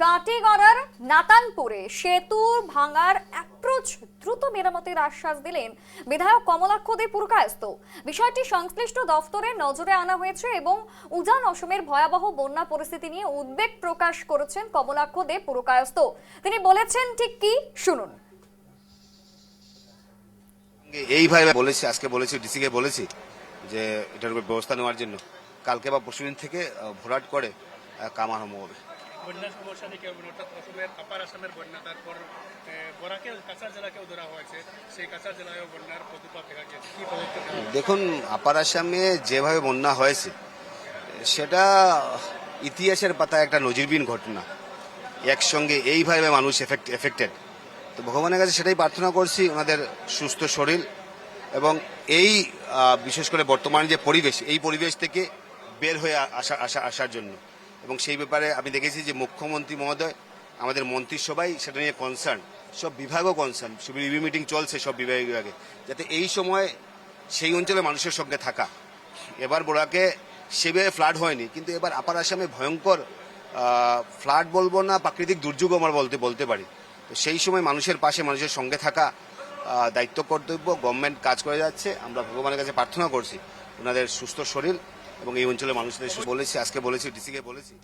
কাটিগড়ার নাতানপুরে সেতু ভাঙার অ্যাপ্রোচ দ্রুত মেরামতের আশ্বাস দিলেন বিধায়ক কমলাক্ষ দে পুরকায়স্থ। বিষয়টি সংশ্লিষ্ট দফতরের নজরে আনা হয়েছে এবং উজান অসমের ভয়াবহ বন্যা পরিস্থিতি নিয়ে উদ্বেগ প্রকাশ করেছেন কমলাক্ষ দে পুরকায়স্থ। তিনি বলেছেন ঠিক কি, শুনুন। এইভাবে বলেছি, আজকে বলেছি, ডিসিকে বলেছি যে এটার উপর ব্যবস্থা নেওয়ার জন্য কালকে বা পরশুদিন থেকে ভরাট করে কাম আরম্ভ হবে। বন্যার সমস্যা থেকে অর্থাৎ অসমের আপার আসামের বন্যা, তারপর বরাকে কাছাড় জেলাকেও ধরা হয়েছে, সেই কাছাড় জেলায়ও বন্যার প্রতিপাত দেখা গেছে। কি পদক্ষেপ? দেখুন, আপার আসামে যেভাবে বন্যা হয়েছে সেটা ইতিহাসের পাতায় একটা নজিরবিহীন ঘটনা। একসঙ্গে এইভাবে মানুষ এফেক্টেড। তো ভগবানের কাছে সেটাই প্রার্থনা করছি, ওনাদের সুস্থ শরীর এবং এই বিশেষ করে বর্তমান যে পরিবেশ, এই পরিবেশ থেকে বের হয়ে আসার জন্য। এবং সেই ব্যাপারে আমি দেখেছি যে মুখ্যমন্ত্রী মহোদয়, আমাদের মন্ত্রিসভাই সেটা নিয়ে কনসার্ন, সব বিভাগও কনসার্ন, রিভিউ মিটিং চলছে সব বিভাগে, যাতে এই সময় সেই অঞ্চলে মানুষের সঙ্গে থাকা। এবার বোরাকে সেভাবে ফ্লাড হয়নি, কিন্তু এবার আপার আসামে ভয়ঙ্কর ফ্লাড বলবো না, প্রাকৃতিক দুর্যোগ আমরা বলতে পারি। তো সেই সময় মানুষের পাশে, মানুষের সঙ্গে থাকা দায়িত্ব, কর্তব্য। গভর্নমেন্ট কাজ করে যাচ্ছে। আমরা ভগবানের কাছে প্রার্থনা করছি ওনাদের সুস্থ শরীর এবং এই অঞ্চলের মানুষদের বলেছি, আজকে বলেছি, ডিসিকে বলেছি।